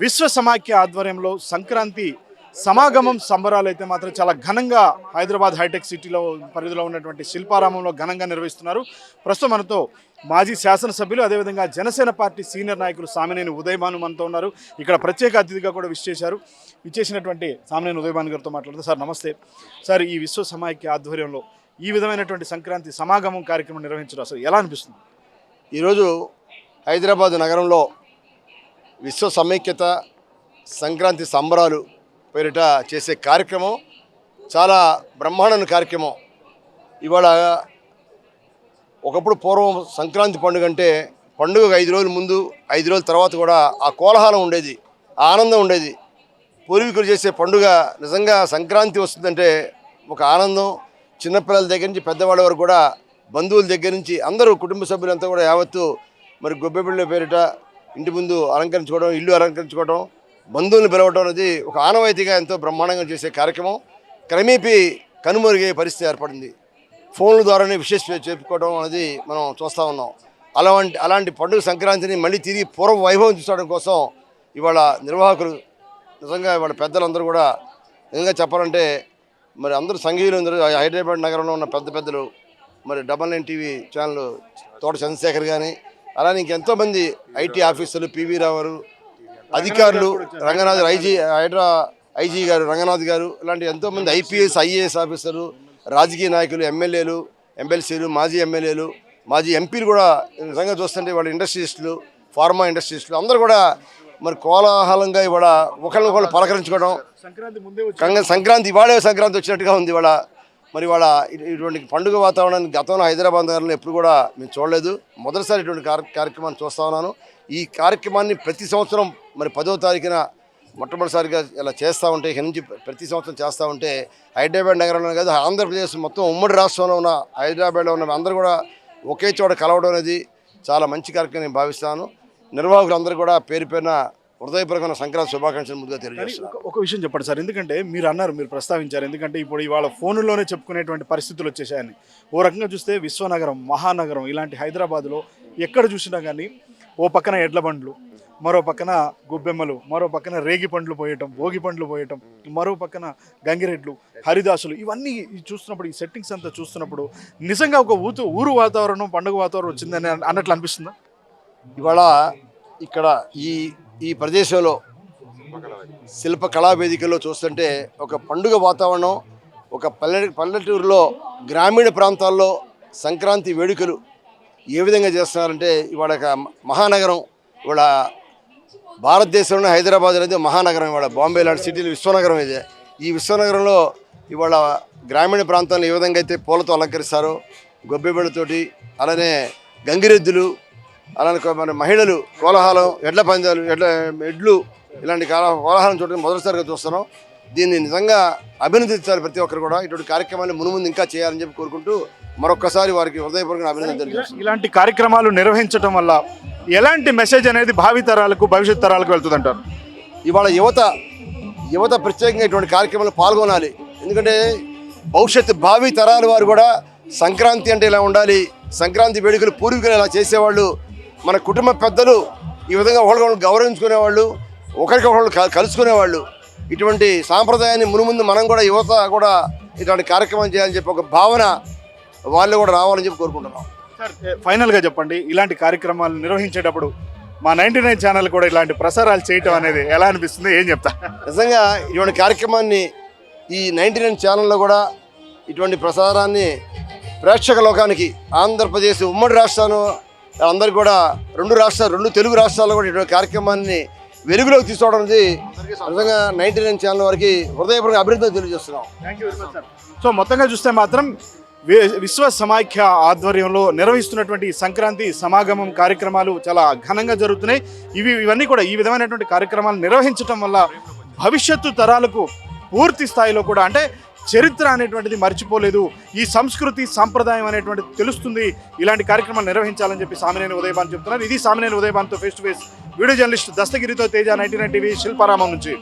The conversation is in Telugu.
విశ్వ సమాఖ్య ఆధ్వర్యంలో సంక్రాంతి సమాగమం సంబరాలు అయితే మాత్రం చాలా ఘనంగా హైదరాబాద్ హైటెక్ సిటీలో పరిధిలో ఉన్నటువంటి శిల్పారామంలో ఘనంగా నిర్వహిస్తున్నారు. ప్రస్తుతం మనతో మాజీ శాసనసభ్యులు అదేవిధంగా జనసేన పార్టీ సీనియర్ నాయకులు సామినేని ఉదయభాను మనతో ఉన్నారు. ఇక్కడ ప్రత్యేక అతిథిగా కూడా విచ్చేసినటువంటి సామినేని ఉదయభాను గారితో మాట్లాడుతూ, సార్ నమస్తే సార్. ఈ విశ్వ సమాఖ్య ఆధ్వర్యంలో ఈ విధమైనటువంటి సంక్రాంతి సమాగమం కార్యక్రమం నిర్వహించడం అసలు ఎలా అనిపిస్తుంది? ఈరోజు హైదరాబాద్ నగరంలో విశ్వ సమైక్యత సంక్రాంతి సంబరాలు పేరిట చేసే కార్యక్రమం చాలా బ్రహ్మాండమైన కార్యక్రమం. ఇవాళ ఒకప్పుడు పూర్వం సంక్రాంతి పండుగ అంటే పండుగ 5 రోజుల ముందు 5 రోజుల తర్వాత కూడా ఆ కోలాహలం ఉండేది, ఆనందం ఉండేది. పూర్వీకులు చేసే పండుగ నిజంగా సంక్రాంతి వస్తుందంటే ఒక ఆనందం. చిన్నపిల్లల దగ్గర నుంచి పెద్దవాళ్ళ వరకు కూడా, బంధువుల దగ్గర నుంచి అందరూ కుటుంబ సభ్యులంతా కూడా యావత్తు మరి గొబ్బెబిళ్ళ పేరిట ఇంటి ముందు అలంకరించుకోవడం, ఇల్లు అలంకరించుకోవడం, బంధువులను పిలవడం అనేది ఒక ఆనవాయితీగా ఎంతో బ్రహ్మాండంగా చేసే కార్యక్రమం క్రమేపీ కనుమరుగే పరిస్థితి ఏర్పడింది. ఫోన్ల ద్వారానే విశేష చెప్పుకోవడం అనేది మనం చూస్తూ ఉన్నాం. అలాంటి పండుగ సంక్రాంతిని మళ్ళీ తిరిగి పూర్వ వైభవం చూసుకోవడం కోసం ఇవాళ నిర్వాహకులు నిజంగా ఇవాళ పెద్దలందరూ కూడా నిజంగా చెప్పాలంటే మరి అందరూ సంఘీయులు అందరూ హైదరాబాద్ నగరంలో ఉన్న పెద్దలు మరి డబల్9 టీవీ ఛానల్ తోట చంద్రశేఖర్ కానీ అలానే ఇంకెంతోమంది ఐటీ ఆఫీసర్లు, పివి రావు గారు, అధికారులు, రంగనాథ్ ఐజీ గారు, రంగనాథ్ గారు, ఇలాంటి ఎంతోమంది ఐపీఎస్ ఐఏఎస్ ఆఫీసర్లు, రాజకీయ నాయకులు, ఎమ్మెల్యేలు, ఎమ్మెల్సీలు, మాజీ ఎమ్మెల్యేలు, మాజీ ఎంపీలు కూడా నిజంగా చూస్తుంటే వాళ్ళ ఇండస్ట్రియలిస్టులు, ఫార్మా ఇండస్ట్రియలిస్టులు అందరూ కూడా మరి కోలాహలంగా ఇవాళ ఒకరినొకళ్ళు పలకరించుకోవడం. సంక్రాంతి ఇవాళే సంక్రాంతి వచ్చినట్టుగా ఉంది ఇవాళ. మరి ఇవాళ ఇటువంటి పండుగ వాతావరణాన్ని గతంలో హైదరాబాద్ నగరంలో ఎప్పుడు కూడా మేము చూడలేదు. మొదటిసారి ఇటువంటి కార్యక్రమాన్ని చూస్తూ ఉన్నాను. ఈ కార్యక్రమాన్ని ప్రతి సంవత్సరం మరి 10వ తారీఖున మొట్టమొదటిసారిగా ఇలా చేస్తూ ఉంటే, ఇక్కడి నుంచి ప్రతి సంవత్సరం చేస్తూ ఉంటే హైదరాబాద్ నగరంలో కాదు ఆంధ్రప్రదేశ్ మొత్తం ఉమ్మడి రాష్ట్రంలో ఉన్న హైదరాబాద్లో ఉన్న అందరూ కూడా ఒకే చోట కలవడం అనేది చాలా మంచి కార్యక్రమం నేను భావిస్తాను. నిర్వాహకులు అందరూ కూడా పేరు పేరున హృదయపూర్వకమైన సంక్రాంతి శుభాకాంక్షలు ముందుగా తెలియజేస్తున్నారు. ఒక విషయం చెప్పండి సార్, ఎందుకంటే మీరు ప్రస్తావించారు, ఎందుకంటే ఇప్పుడు ఇవాళ ఫోన్లోనే చెప్పుకునేటువంటి పరిస్థితులు వచ్చేసాయని. ఓ రకంగా చూస్తే విశ్వనగరం, మహానగరం ఇలాంటి హైదరాబాద్లో ఎక్కడ చూసినా కానీ ఓ పక్కన ఎడ్ల బండ్లు, మరో పక్కన గొబ్బెమ్మలు, మరో పక్కన రేగి పండ్లు పోయటం, భోగి పండ్లు పోయటం, మరో పక్కన గంగిరెడ్లు, హరిదాసులు, ఇవన్నీ చూస్తున్నప్పుడు, ఈ సెట్టింగ్స్ అంతా చూస్తున్నప్పుడు నిజంగా ఒక ఊరు వాతావరణం, పండుగ వాతావరణం వచ్చిందని అన్నట్లు అనిపిస్తుందా? ఇవాళ ఇక్కడ ఈ ప్రదేశంలో శిల్ప కళావేదికల్లో చూస్తుంటే ఒక పండుగ వాతావరణం, ఒక పల్లెటూరులో గ్రామీణ ప్రాంతాల్లో సంక్రాంతి వేడుకలు ఏ విధంగా చేస్తున్నారంటే ఇవాళ మహానగరం, ఇవాళ భారతదేశంలోనే హైదరాబాద్ అనేది మహానగరం. ఇవాళ బాంబే లాంటి సిటీలు విశ్వనగరం ఇదే. ఈ విశ్వనగరంలో ఇవాళ గ్రామీణ ప్రాంతాలను ఏ విధంగా అయితే పూలతో అలంకరిస్తారో, గొబ్బెబిళ్ళతోటి, అలానే గంగిరెద్దులు, అలానే మన మహిళలు కోలాహలం, ఎడ్ల పందాలు, ఎడ్లు, ఇలాంటి కోలాహలం చూడడం మొదటిసారిగా చూస్తున్నాం. దీన్ని నిజంగా అభినందించాలి ప్రతి ఒక్కరు కూడా. ఇటువంటి కార్యక్రమాలు మునుముందు ఇంకా చేయాలని చెప్పి కోరుకుంటూ మరొక్కసారి వారికి హృదయపూర్వక అభినందనలు తెలియజేస్తున్నాం. ఇలాంటి కార్యక్రమాలు నిర్వహించడం వల్ల ఎలాంటి మెసేజ్ అనేది భావితరాలకు, భవిష్యత్ తరాలకు వెళ్తుందంటారు? ఇవాళ యువత ప్రత్యేకంగా ఇటువంటి కార్యక్రమాలు పాల్గొనాలి. ఎందుకంటే భవిష్యత్తు భావి తరాల వారు కూడా సంక్రాంతి అంటే ఇలా ఉండాలి, సంక్రాంతి వేడుకలు పూర్వీకులు ఇలా చేసేవాళ్ళు, మన కుటుంబ పెద్దలు ఈ విధంగా ఒకరికొకరు గౌరవించుకునేవాళ్ళు, ఒకరికొకరు కలుసుకునేవాళ్ళు. ఇటువంటి సాంప్రదాయాన్ని మునుముందు మనం కూడా యువత కూడా ఇటువంటి కార్యక్రమం చేయాలని చెప్పి ఒక భావన వాళ్ళు కూడా రావాలని చెప్పి కోరుకుంటున్నాం. సార్ ఫైనల్గా చెప్పండి, ఇలాంటి కార్యక్రమాలు నిర్వహించేటప్పుడు మా 99 ఛానల్ కూడా ఇలాంటి ప్రసారాలు చేయటం అనేది ఎలా అనిపిస్తుంది, ఏం చెప్తా? నిజంగా ఇటువంటి కార్యక్రమాన్ని ఈ 99 ఛానల్లో కూడా ఇటువంటి ప్రసారాన్ని ప్రేక్షక లోకానికి, ఆంధ్రప్రదేశ్ ఉమ్మడి రాష్ట్రాలు అందరికీ కూడా, 2 తెలుగు రాష్ట్రాల్లో కూడా ఇటువంటి కార్యక్రమాన్ని వెలుగులోకి తీసుకోవడం అనేది నిజంగా 99 ఛానల్ వారికి హృదయపూర్వక అభినందనలు తెలియజేస్తున్నాం. సో మొత్తంగా చూస్తే మాత్రం విశ్వ సమాఖ్య ఆధ్వర్యంలో నిర్వహిస్తున్నటువంటి సంక్రాంతి సమాగమం కార్యక్రమాలు చాలా ఘనంగా జరుగుతున్నాయి. ఇవన్నీ కూడా ఈ విధమైనటువంటి కార్యక్రమాలు నిర్వహించడం వల్ల భవిష్యత్తు తరాలకు పూర్తి స్థాయిలో కూడా, అంటే చరిత్ర అనేటువంటిది మర్చిపోలేదు, ఈ సంస్కృతి సాంప్రదాయం అనేటువంటిది తెలుస్తుంది. ఇలాంటి కార్యక్రమాలు నిర్వహించాలని చెప్పి సామినేని ఉదయభాను చెప్తున్నారు. ఇది సామినేని ఉదయభాన్తో face to face video journalist దస్తగిరితో తేజ, 99 టీవీ, శిల్పారామం నుంచి.